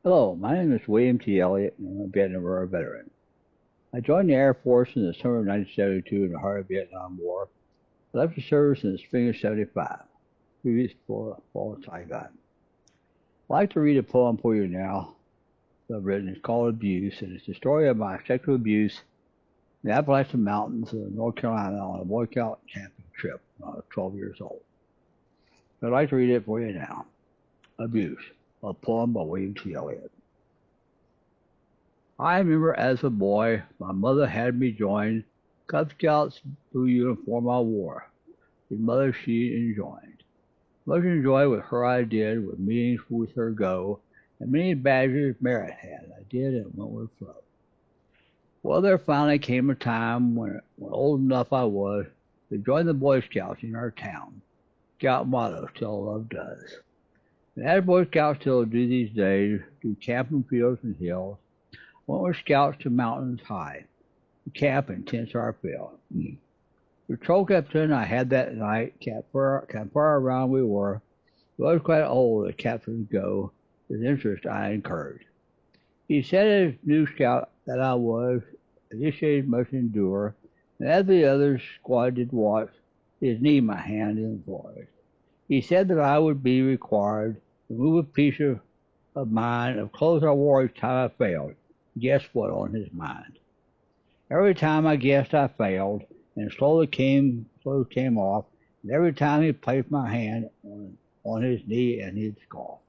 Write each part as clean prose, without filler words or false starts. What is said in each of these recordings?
Hello, my name is William T. Elliott, and I'm a Vietnam War veteran. I joined the Air Force in the summer of 1972 in the heart of the Vietnam War. I left the service in the spring of '75, 2 weeks before the fall of Saigon. I'd like to read a poem for you now that I've written. It's called Abuse, and it's the story of my sexual abuse in the Appalachian Mountains of North Carolina on a Boy Scout camping trip when I was 12 years old. So I'd like to read it for you now. Abuse, a poem by William T. Elliott. I remember as a boy, my mother had me join Cub Scouts blue uniform I wore. His mother she enjoined. Much enjoy with her I did, with meetings with her go, and many badges merit had. I did and went with flow. Well, there finally came a time when old enough I was to join the Boy Scouts in our town. Scout motto, still love does. And as Boy Scouts still do these days, do camping fields and hills, went with scouts to mountains high. The camp in tents are filled. The patrol captain I had that night, campfire around we were, he was quite old as captains go. His interest I encouraged. He said as new scout that I was, initiated must endure, and as the others squad did watch, his knee my hand employed. He said that I would be required to move a piece of mine of clothes I wore each time I failed. Guess what on his mind? Every time I guessed I failed, and clothes came off, and every time he placed my hand on his knee and he'd scoff.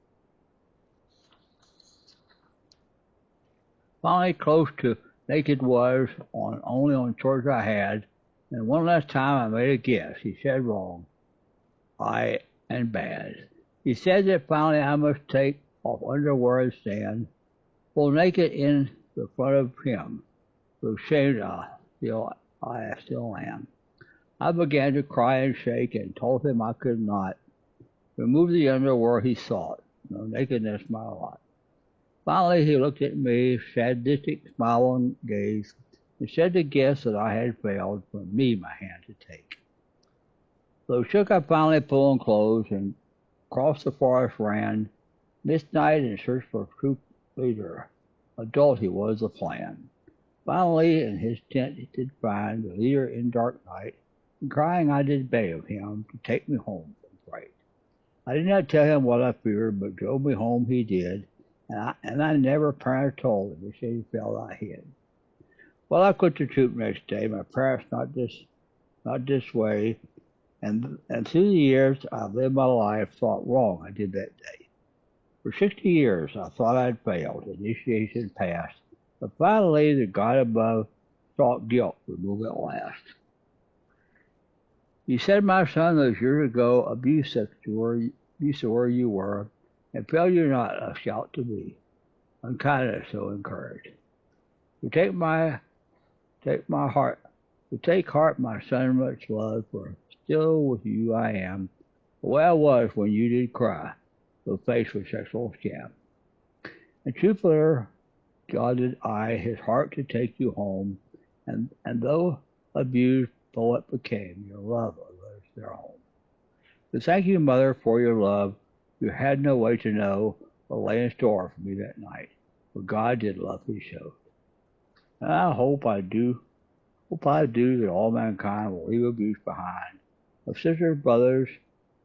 Finally close to naked was only on shorts I had, and one last time I made a guess. He said wrong, I and bad. He said that finally I must take off underwear and stand full naked in the front of him, so ashamed I still am. I began to cry and shake and told him I could not remove the underwear he sought, no nakedness my lot. Finally he looked at me, sadistic smile and gaze, and said to guess that I had failed from me my hand to take. So shook I finally pulling clothes and across the forest ran, this night in search for a troop leader. Adult he was the plan. Finally in his tent he did find the leader in dark night, and crying I did beg of him to take me home from fright. I did not tell him what I feared, but drove me home he did, and I never parent told him he said he felt I hid. Well, I quit the troop next day, my parents not this way, and through the years I've lived my life thought wrong I did that day. For 60 years I thought I'd failed, initiation passed, but finally the God above thought guilt would move at last. He said, my son, those years ago, abuse where you were, and failure not a shout to me, unkindness so encouraged. To take heart, my son, much love, for still with you I am, the way I was when you did cry, though faced with sexual scam. And truthfully, guarded I his heart to take you home, and though abused, poet became your love lives their home. But thank you, mother, for your love. You had no way to know what lay in store for me that night, for God did love me so. And I hope I do that all mankind will leave abuse behind, of sisters, brothers,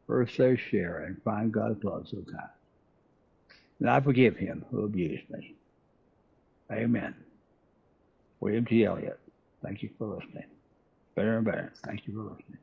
earth they share, and find God's love so kind. And I forgive him who abused me. Amen. William T. Elliott. Thank you for listening. Better and better. Thank you for listening.